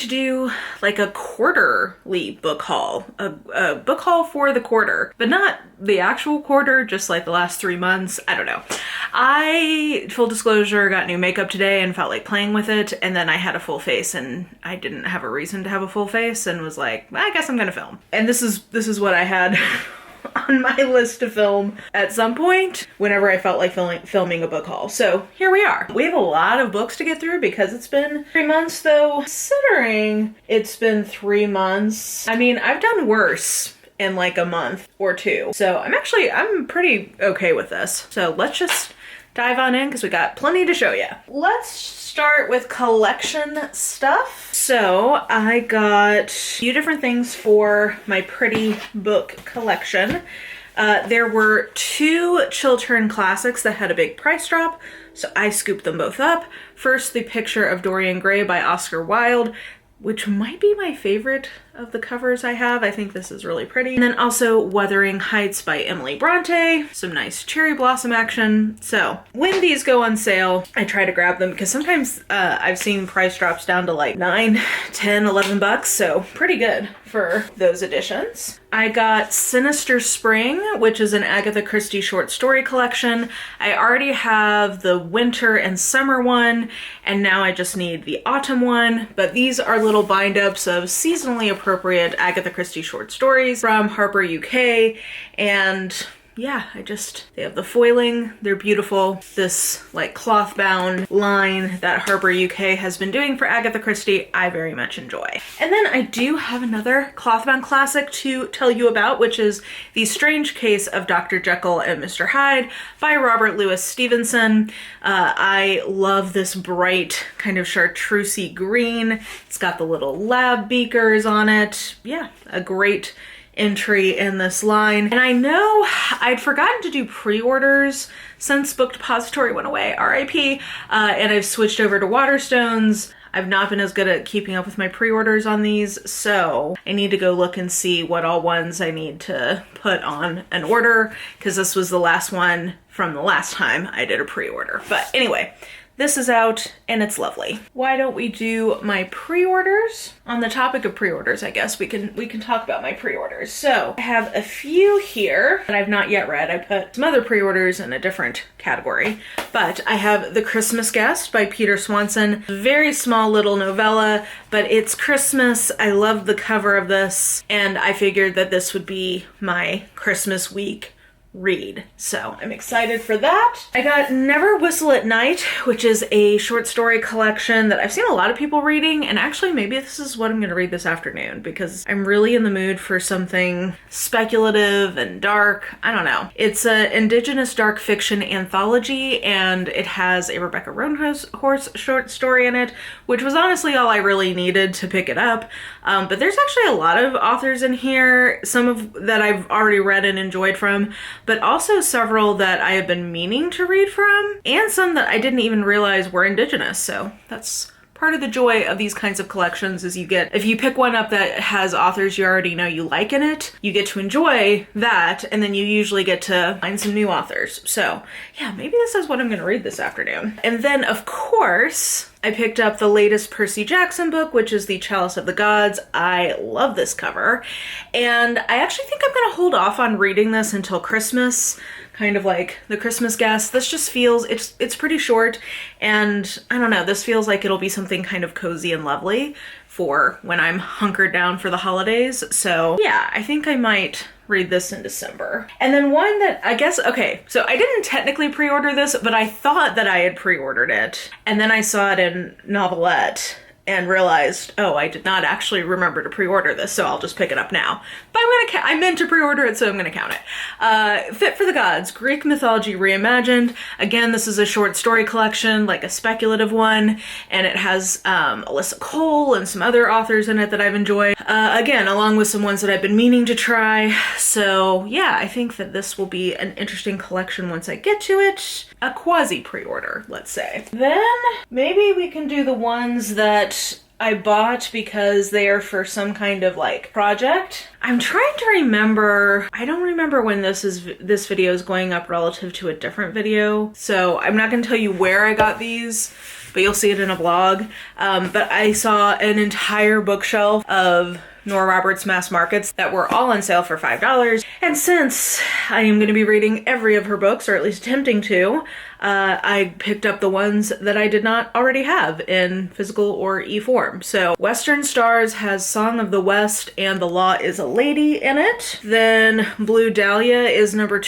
to do like a quarterly book haul, a book haul for the quarter, but not the actual quarter, just like the last 3 months. I don't know. I, full disclosure, got new makeup today and felt like playing with it, and then I had a full face and I didn't have a reason to have a full face and was like, I guess I'm gonna film. And this is what I had on my list to film at some point whenever I felt like filming a book haul. So here we are. We have a lot of books to get through because it's been 3 months, though. Considering it's been 3 months, I mean, I've done worse in like a month or two. So I'm pretty okay with this. So let's just dive on in because we got plenty to show you. Let's start with collection stuff. So I got a few different things for my pretty book collection. There were 2 Chiltern classics that had a big price drop, so I scooped them both up. First, The Picture of Dorian Gray by Oscar Wilde, which might be my favorite of the covers I have. I think this is really pretty. And then also Wuthering Heights by Emily Bronte, some nice cherry blossom action. So when these go on sale, I try to grab them because sometimes I've seen price drops down to like 9, 10, 11 bucks. So pretty good for those editions. I got Sinister Spring, which is an Agatha Christie short story collection. I already have the winter and summer one, and now I just need the autumn one. But these are little bind-ups of seasonally appropriate Agatha Christie short stories from Harper UK, and yeah, they have the foiling, they're beautiful. This like cloth bound line that Harper UK has been doing for Agatha Christie, I very much enjoy. And then I do have another cloth bound classic to tell you about, which is The Strange Case of Dr. Jekyll and Mr. Hyde by Robert Louis Stevenson. I love this bright kind of chartreusey green. It's got the little lab beakers on it. Yeah, a great entry in this line. And I know I'd forgotten to do pre-orders since Book Depository went away, RIP, and I've switched over to Waterstones. I've not been as good at keeping up with my pre-orders on these, so I need to go look and see what all ones I need to put on an order, because this was the last one from the last time I did a pre-order. But anyway, this is out and it's lovely. Why don't we do my pre-orders? On the topic of pre-orders, I guess we can talk about my pre-orders. So I have a few here that I've not yet read. I put some other pre-orders in a different category, but I have The Christmas Guest by Peter Swanson. Very small little novella, but it's Christmas. I love the cover of this, and I figured that this would be my Christmas week read. So I'm excited for that. I got Never Whistle at Night, which is a short story collection that I've seen a lot of people reading, and actually maybe this is what I'm going to read this afternoon because I'm really in the mood for something speculative and dark. I don't know. It's an Indigenous dark fiction anthology, and it has a Rebecca Roanhorse short story in it, which was honestly all I really needed to pick it up. But there's actually a lot of authors in here, some of that I've already read and enjoyed from, but also several that I have been meaning to read from, and some that I didn't even realize were Indigenous. So that's part of the joy of these kinds of collections, is if you pick one up that has authors you already know you like in it, you get to enjoy that, and then you usually get to find some new authors. So yeah, maybe this is what I'm going to read this afternoon. And then of course, I picked up the latest Percy Jackson book, which is The Chalice of the Gods. I love this cover, and I actually think I'm going to hold off on reading this until Christmas, kind of like The Christmas Guest. This just feels, it's pretty short, and I don't know, this feels like it'll be something kind of cozy and lovely for when I'm hunkered down for the holidays. So yeah, I think I might read this in December. And then one that I guess, okay, so I didn't technically pre-order this, but I thought that I had pre-ordered it, and then I saw it in Novelette and realized, oh, I did not actually remember to pre-order this, so I'll just pick it up now. But I meant to pre-order it, so I'm gonna count it. Fit for the Gods, Greek Mythology Reimagined. Again, this is a short story collection, like a speculative one, and it has Alyssa Cole and some other authors in it that I've enjoyed. Again, along with some ones that I've been meaning to try. So yeah, I think that this will be an interesting collection once I get to it. A quasi pre-order, let's say. Then maybe we can do the ones that I bought because they are for some kind of like project. I'm trying to remember, I don't remember when this video is going up relative to a different video, so I'm not going to tell you where I got these, but you'll see it in a blog. But I saw an entire bookshelf of Nora Roberts mass markets that were all on sale for $5. And since I am going to be reading every of her books, or at least attempting to, I picked up the ones that I did not already have in physical or e-form. So Western Stars has Song of the West and The Law is a Lady in it. Then Blue Dahlia is number 1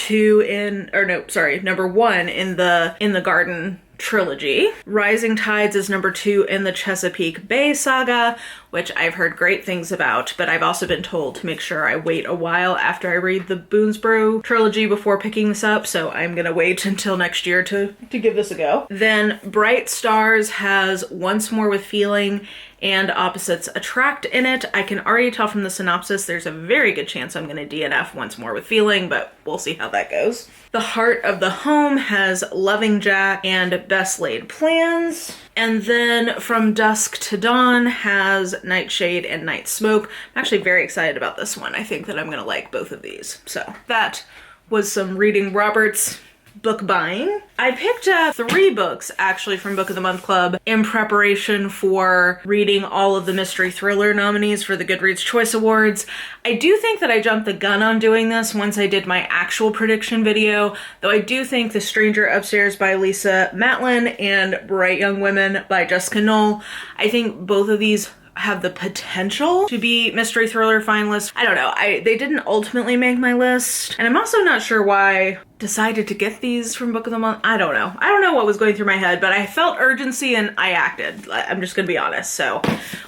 in the Garden trilogy. Rising Tides is number 2 in the Chesapeake Bay saga, which I've heard great things about, but I've also been told to make sure I wait a while after I read the Boonesboro trilogy before picking this up, so I'm gonna wait until next year to give this a go. Then Bright Stars has Once More with Feeling and Opposites Attract in it. I can already tell from the synopsis there's a very good chance I'm gonna DNF Once More with Feeling, but we'll see how that goes. The Heart of the Home has Loving Jack and Best Laid Plans. And then From Dusk to Dawn has Nightshade and Night Smoke. I'm actually very excited about this one. I think that I'm gonna like both of these. So that was some reading Roberts book buying. I picked up 3 books actually from Book of the Month Club in preparation for reading all of the mystery thriller nominees for the Goodreads Choice Awards. I do think that I jumped the gun on doing this once I did my actual prediction video, though I do think The Stranger Upstairs by Lisa Matlin and Bright Young Women by Jessica Knoll, I think both of these have the potential to be mystery thriller finalists. I don't know. They didn't ultimately make my list. And I'm also not sure why I decided to get these from Book of the Month. I don't know. I don't know what was going through my head, but I felt urgency and I acted. I'm just gonna be honest. So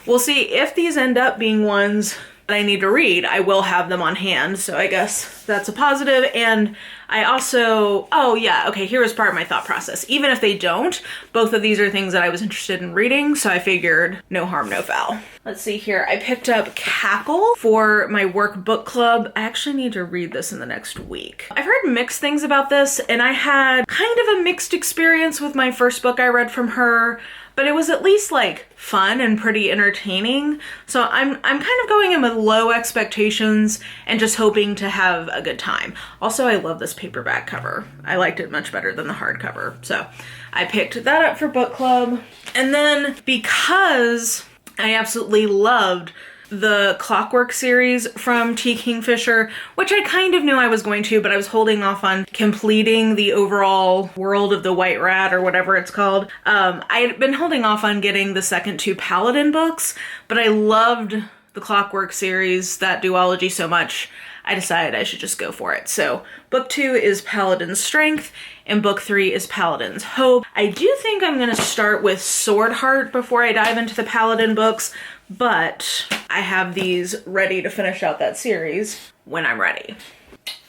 we'll see if these end up being ones that I need to read. I will have them on hand, so I guess that's a positive. And I also, oh yeah, okay, here was part of my thought process. Even if they don't, both of these are things that I was interested in reading, so I figured no harm, no foul. Let's see here. I picked up Cackle for my work book club. I actually need to read this in the next week. I've heard mixed things about this, and I had kind of a mixed experience with my first book I read from her, but it was at least like fun and pretty entertaining. So I'm kind of going in with low expectations and just hoping to have a good time. Also, I love this paperback cover. I liked it much better than the hardcover. So I picked that up for book club. And then because I absolutely loved the Clockwork series from T. Kingfisher, which I kind of knew I was going to, but I was holding off on completing the overall World of the White Rat or whatever it's called. I had been holding off on getting the second 2 Paladin books, but I loved the Clockwork series, that duology, so much, I decided I should just go for it. So book 2 is Paladin's Strength, and book 3 is Paladin's Hope. I do think I'm gonna start with Swordheart before I dive into the Paladin books, but I have these ready to finish out that series when I'm ready.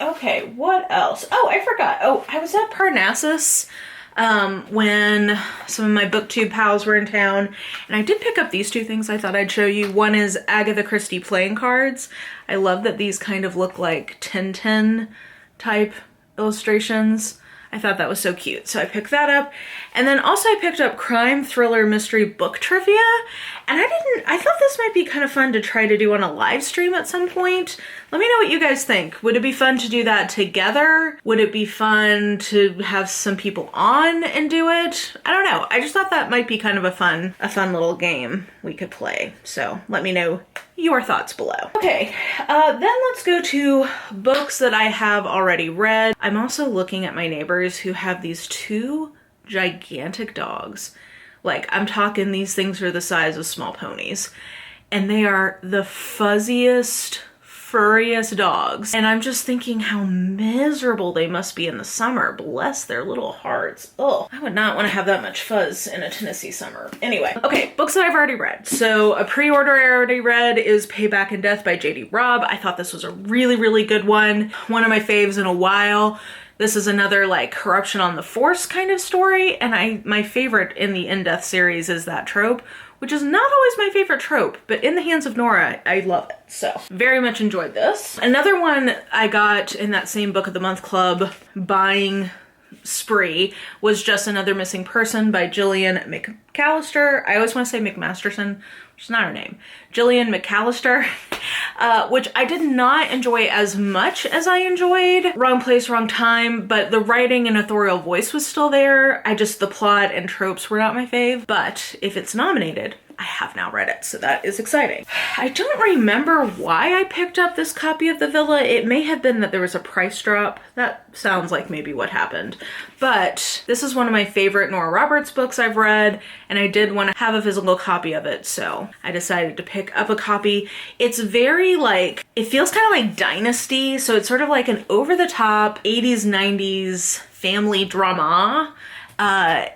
Okay, what else? Oh, I forgot. Oh, I was at Parnassus when some of my booktube pals were in town, and I did pick up these 2 things I thought I'd show you. One is Agatha Christie playing cards. I love that these kind of look like Tintin type illustrations. I thought that was so cute, so I picked that up. And then also I picked up Crime Thriller Mystery Book Trivia, and I thought this might be kind of fun to try to do on a live stream at some point. Let me know what you guys think. Would it be fun to do that together? Would it be fun to have some people on and do it? I don't know. I just thought that might be kind of a fun little game we could play. So let me know your thoughts below. Okay, then let's go to books that I have already read. I'm also looking at my neighbors who have these 2 gigantic dogs. Like, I'm talking these things are the size of small ponies, and they are the fuzziest, furriest dogs. And I'm just thinking how miserable they must be in the summer. Bless their little hearts. Oh, I would not want to have that much fuzz in a Tennessee summer. Anyway, okay, books that I've already read. So a pre-order I already read is Payback and Death by J.D. Robb. I thought this was a really, really good one. One of my faves in a while. This is another like corruption on the force kind of story, and my favorite in the In Death series is that trope, which is not always my favorite trope, but in the hands of Nora, I love it. So very much enjoyed this. Another one I got in that same Book of the Month Club buying spree was Just Another Missing Person by Gillian McAllister. I always want to say McMasterson, which is not her name. Gillian McAllister. which I did not enjoy as much as I enjoyed Wrong Place, Wrong Time, but the writing and authorial voice was still there. The plot and tropes were not my fave, but if it's nominated, I have now read it, so that is exciting. I don't remember why I picked up this copy of The Villa. It may have been that there was a price drop. That sounds like maybe what happened. But this is one of my favorite Nora Roberts books I've read, and I did want to have a physical copy of it, so I decided to pick up a copy. It's very like, it feels kind of like Dynasty, so it's sort of like an over-the-top 80s, 90s family drama.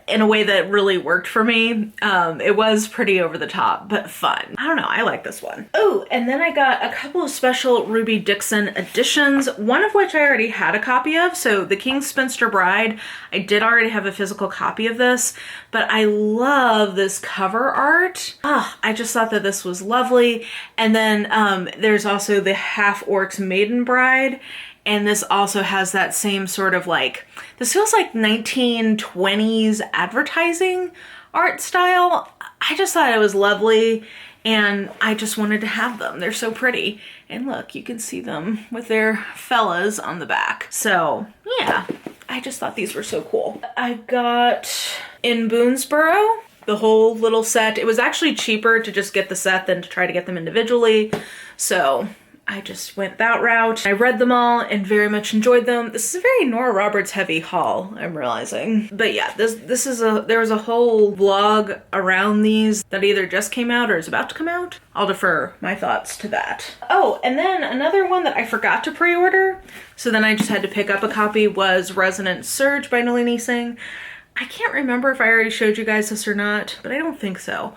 In a way that really worked for me. It was pretty over the top, but fun. I don't know, I like this one. Oh, and then I got a couple of special Ruby Dixon editions, one of which I already had a copy of. So The King's Spinster Bride, I did already have a physical copy of this, but I love this cover art. I just thought that this was lovely. And then there's also the Half Orcs Maiden Bride. And this also has that same sort of like, this feels like 1920s advertising art style. I just thought it was lovely and I just wanted to have them. They're so pretty. And look, you can see them with their fellas on the back. So yeah, I just thought these were so cool. I got In Boonesboro, the whole little set. It was actually cheaper to just get the set than to try to get them individually. So I just went that route. I read them all and very much enjoyed them. This is a very Nora Roberts heavy haul, I'm realizing. But yeah, there was a whole vlog around these that either just came out or is about to come out. I'll defer my thoughts to that. Oh, and then another one that I forgot to pre-order, so then I just had to pick up a copy, was Resonant Surge by Nalini Singh. I can't remember if I already showed you guys this or not, but I don't think so.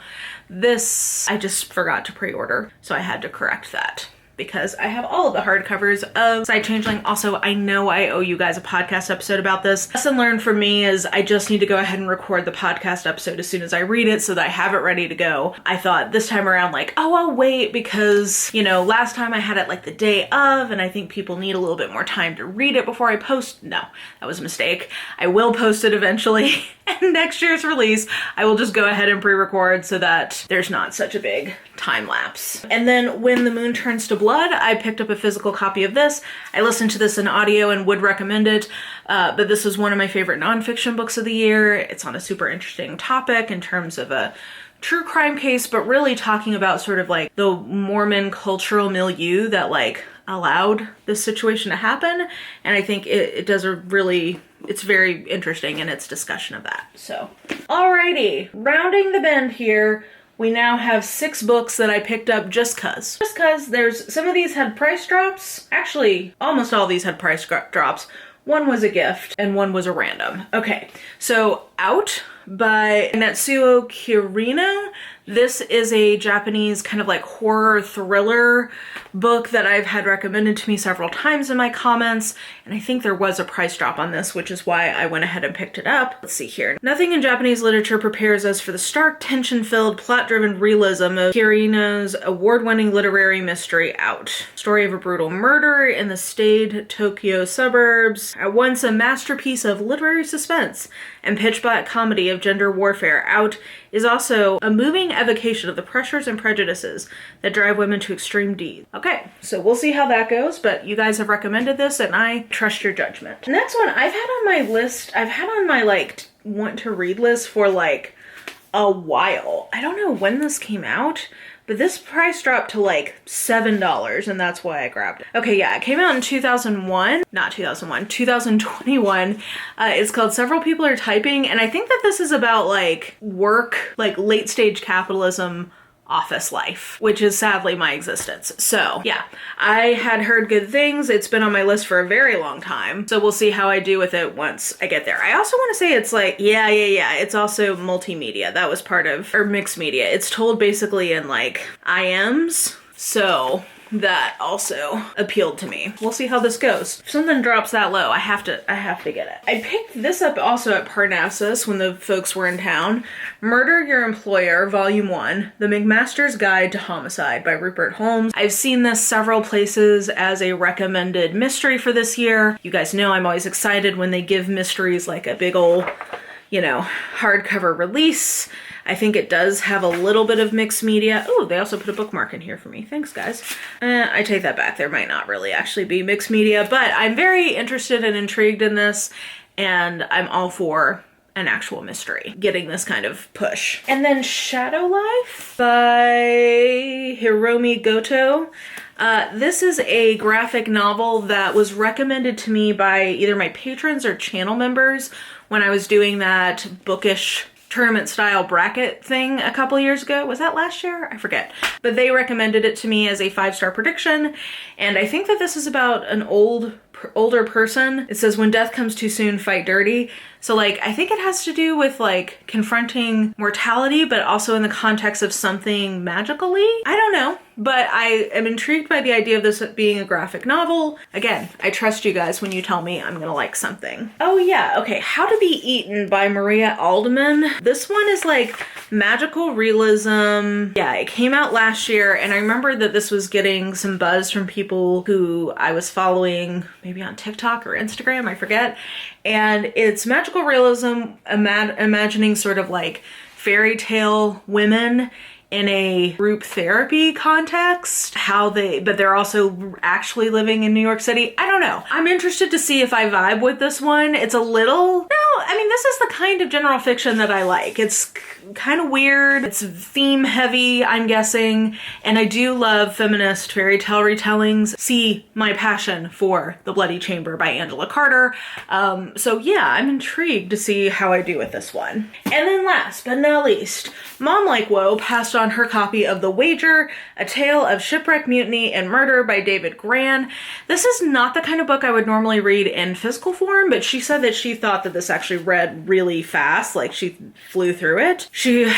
This, I just forgot to pre-order, so I had to correct that, because I have all of the hardcovers of Side Changeling. Also, I know I owe you guys a podcast episode about this. Lesson learned for me is I just need to go ahead and record the podcast episode as soon as I read it so that I have it ready to go. I thought this time around like, oh, I'll wait because, you know, last time I had it like the day of and I think people need a little bit more time to read it before I post. No, that was a mistake. I will post it eventually. And next year's release, I will just go ahead and pre-record so that there's not such a big time lapse. And then When the Moon Turns to Blood, I picked up a physical copy of this. I listened to this in audio and would recommend it, but this is one of my favorite nonfiction books of the year. It's on a super interesting topic in terms of a true crime case, but really talking about sort of like the Mormon cultural milieu that like allowed this situation to happen. And I think it does a really, it's very interesting in its discussion of that. So, alrighty, rounding the bend here, we now have 6 books that I picked up just cause. Just cause there's, some of these had price drops. Actually, almost all these had price drops. One was a gift and one was a random. Okay, so Out by Natsuo Kirino. This is a Japanese kind of like horror thriller book that I've had recommended to me several times in my comments, and I think there was a price drop on this, which is why I went ahead and picked it up. Let's see here. Nothing in Japanese literature prepares us for the stark, tension-filled, plot-driven realism of Kirino's award-winning literary mystery Out. Story of a brutal murder in the staid Tokyo suburbs, at once a masterpiece of literary suspense and pitch-black comedy of gender warfare. Out is also a moving evocation of the pressures and prejudices that drive women to extreme deeds. Okay, so we'll see how that goes, but you guys have recommended this and I trust your judgment. Next one I've had on my list, I've had on my like want to read list for like a while. I don't know when this came out, but this price dropped to like $7 and that's why I grabbed it. Okay, yeah, it came out in 2021. Not 2001, 2021. It's called Several People Are Typing, and I think that this is about like work, like late stage capitalism, office life, which is sadly my existence. So yeah, I had heard good things. It's been on my list for a very long time. So we'll see how I do with it once I get there. I also want to say it's like, yeah. It's also multimedia. That was part of, or mixed media. It's told basically in like IMs. So that also appealed to me. We'll see how this goes. If something drops that low, I have to get it. I picked this up also at Parnassus when the folks were in town. Murder Your Employer, Volume 1, The McMaster's Guide to Homicide by Rupert Holmes. I've seen this several places as a recommended mystery for this year. You guys know I'm always excited when they give mysteries like a big ol' you know, hardcover release. I think it does have a little bit of mixed media. Oh, they also put a bookmark in here for me. Thanks, guys. I take that back. There might not really actually be mixed media, but I'm very interested and intrigued in this, and I'm all for an actual mystery getting this kind of push. And then Shadow Life by Hiromi Goto. This is a graphic novel that was recommended to me by either my patrons or channel members when I was doing that Bookish tournament style bracket thing a couple years ago. Was that last year? I forget. But they recommended it to me as a 5-star prediction. And I think that this is about an older person. It says, when death comes too soon, fight dirty. So like, I think it has to do with like confronting mortality, but also in the context of something magically. I don't know, but I am intrigued by the idea of this being a graphic novel. Again, I trust you guys when you tell me I'm gonna like something. Oh yeah, okay, How to Be Eaten by Maria Aldeman. This one is like magical realism. Yeah, it came out last year, and I remember that this was getting some buzz from people who I was following, maybe on TikTok or Instagram, I forget. And it's magical realism, imagining sort of like fairy tale women in a group therapy context, but they're also actually living in New York City. I don't know. I'm interested to see if I vibe with this one. It's a little, this is the kind of general fiction that I like. It's kind of weird. It's theme heavy, I'm guessing. And I do love feminist fairy tale retellings. See my passion for The Bloody Chamber by Angela Carter. So yeah, I'm intrigued to see how I do with this one. And then last but not least, Mom Like Woe passed on her copy of The Wager, A Tale of Shipwreck, Mutiny, and Murder by David Gran. This is not the kind of book I would normally read in physical form, but she said that she thought that this actually read really fast, like she flew through it. She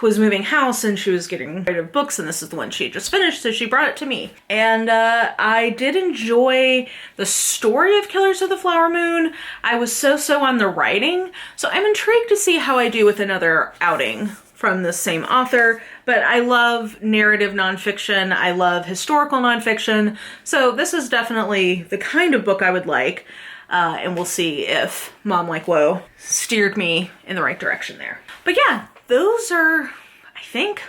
was moving house and she was getting rid of books, and this is the one she had just finished, so she brought it to me. And I did enjoy the story of Killers of the Flower Moon. I was so on the writing, so I'm intrigued to see how I do with another outing from the same author. But I love narrative nonfiction. I love historical nonfiction. So this is definitely the kind of book I would like. And we'll see if Mom Like Woe steered me in the right direction there. But yeah, those are, I think,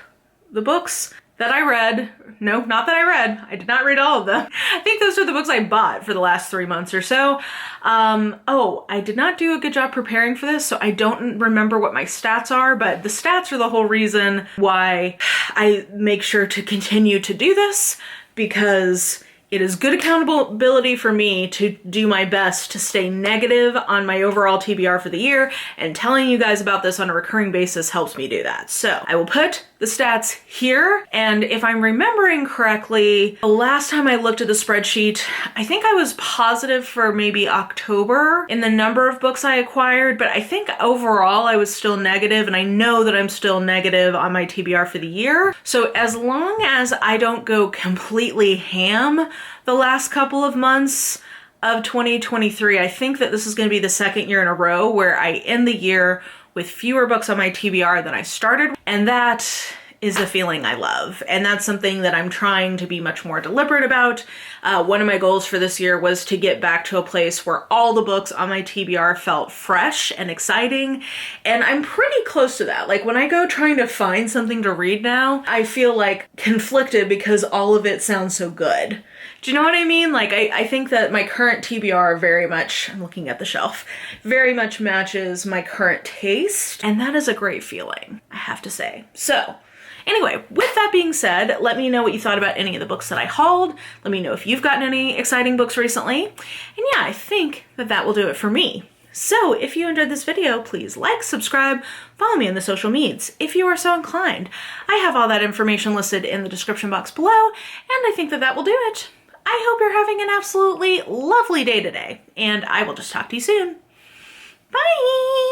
the books that I read. No, not that I read. I did not read all of them. I think those are the books I bought for the last 3 months or so. Oh, I did not do a good job preparing for this, so I don't remember what my stats are, but the stats are the whole reason why I make sure to continue to do this, because it is good accountability for me to do my best to stay negative on my overall TBR for the year, and telling you guys about this on a recurring basis helps me do that. So I will put the stats here, and if I'm remembering correctly, the last time I looked at the spreadsheet, I think I was positive for maybe October in the number of books I acquired, but I think overall I was still negative, and I know that I'm still negative on my TBR for the year. So as long as I don't go completely ham the last couple of months of 2023, I think that this is going to be the second year in a row where I end the year with fewer books on my TBR than I started, and that is a feeling I love, and that's something that I'm trying to be much more deliberate about. One of my goals for this year was to get back to a place where all the books on my TBR felt fresh and exciting, and I'm pretty close to that. Like when I go trying to find something to read now, I feel like conflicted because all of it sounds so good. Do you know what I mean? Like, I think that my current TBR very much, I'm looking at the shelf, very much matches my current taste, and that is a great feeling, I have to say. So, anyway, with that being said, let me know what you thought about any of the books that I hauled. Let me know if you've gotten any exciting books recently. And yeah, I think that that will do it for me. So if you enjoyed this video, please like, subscribe, follow me on the social medias if you are so inclined. I have all that information listed in the description box below, and I think that that will do it. I hope you're having an absolutely lovely day today, and I will just talk to you soon. Bye!